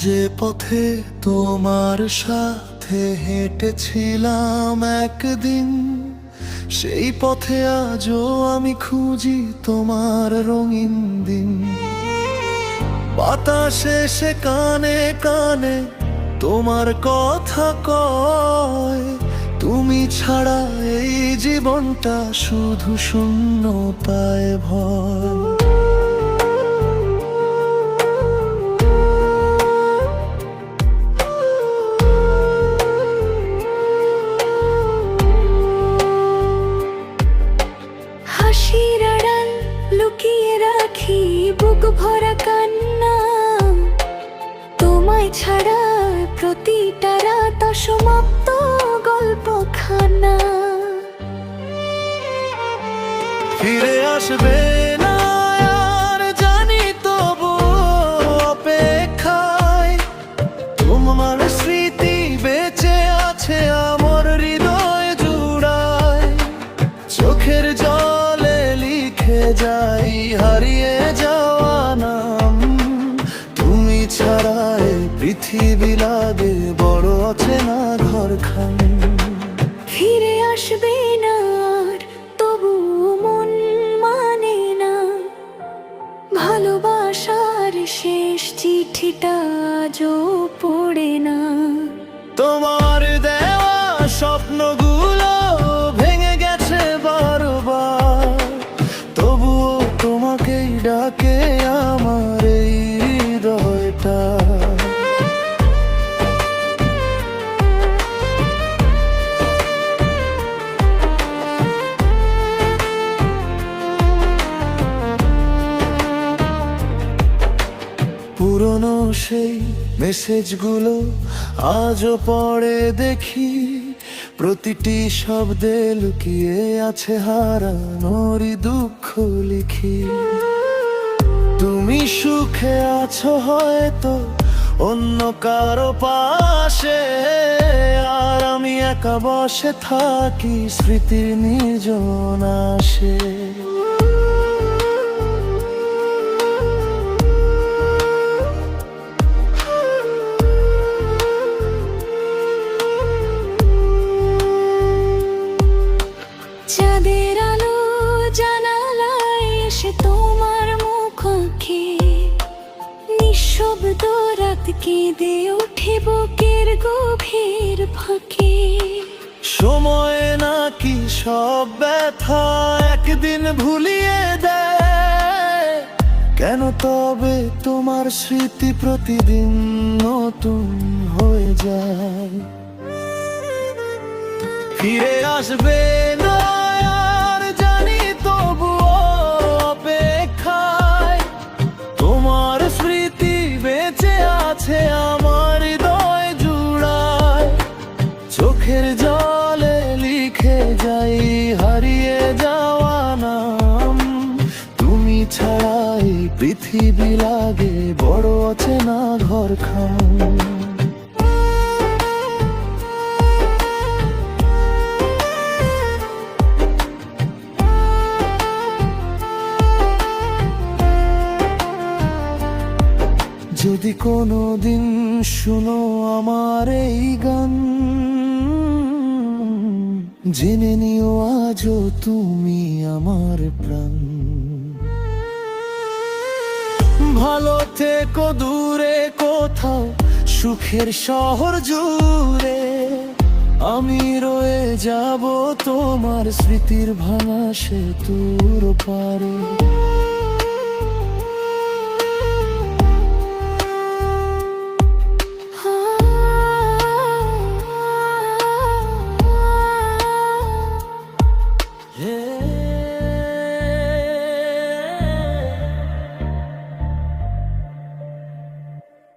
যে পথে তোমার সাথে হেঁটেছিলাম একদিন, সেই পথে আজও আমি খুঁজি তোমার রঙিন দিন। বাতাসে সে কানে কানে তোমার কথা কয়, তুমি ছাড়া এই জীবনটা শুধু শূন্যতায় ভয়। হাসির আড়াল লুকিয়ে রাখি বুক ভরা কান্না, তোমায় ছাড়া প্রতিটা রাত অসমাপ্ত গল্পখানা। ফিরে আসবে না আর জানি, তবু অপেক্ষায় তোমার স্মৃতি বেঁচে আছে আমার হৃদয় জুড়ায়। চোখের জলে লিখে যাই হারিয়ে যাওয়া নাম, তুমি ছাড়া এই পৃথিবী লাগে বড় অচেনা ঘরখান। ফিরে আসবে না আর তবু মন মানে না, ভালোবাসার শেষ চিঠিটা আজও পড়ে না। তোমার দেওয়া স্বপ্নগুলো ভেঙে গেছে বারবার, তবুও তোমাকেই ডাকে আমার এই হৃদয়টা। পুরনো সেই মেসেজগুলো আজও পড়ে দেখি, প্রতিটি শব্দে লুকিয়ে আছে হারানোর দুঃখ লিখি। তুমি সুখে আছো হয়তো অন্য কারো পাশে, আর আমি একা বসে থাকি স্মৃতির নির্জন আসে। চাঁদের আলো জানালায় এসে তোমার মুখ আঁকে, নিঃশব্দ রাত কেঁদে ওঠে বুকের গভীর ফাঁকে। সময় নাকি সব ব্যথা একদিন ভুলিয়ে দেয়, কেন তবে তোমার স্মৃতি প্রতিদিন নতুন হয়ে যায়। ফিরে আসবে না আর জানি, তবু অপেক্ষায় তোমার স্মৃতি বেঁচে আছে আমার হৃদয় জুড়ায়। চোখের জলে লিখে যাই হারিয়ে যাওয়া নাম, তুমি ছাড়া এই পৃথিবী লাগে বড় অচেনা ঘরখান। যদি কোনোদিন শুনো আমার এই গান, জেনে নিও আজও তুমি আমার প্রাণ। ভালো থেকো দূরে কোথাও সুখের শহর জুড়ে, আমি রয়ে যাব তোমার স্মৃতির ভাঙা সেতুর পারে।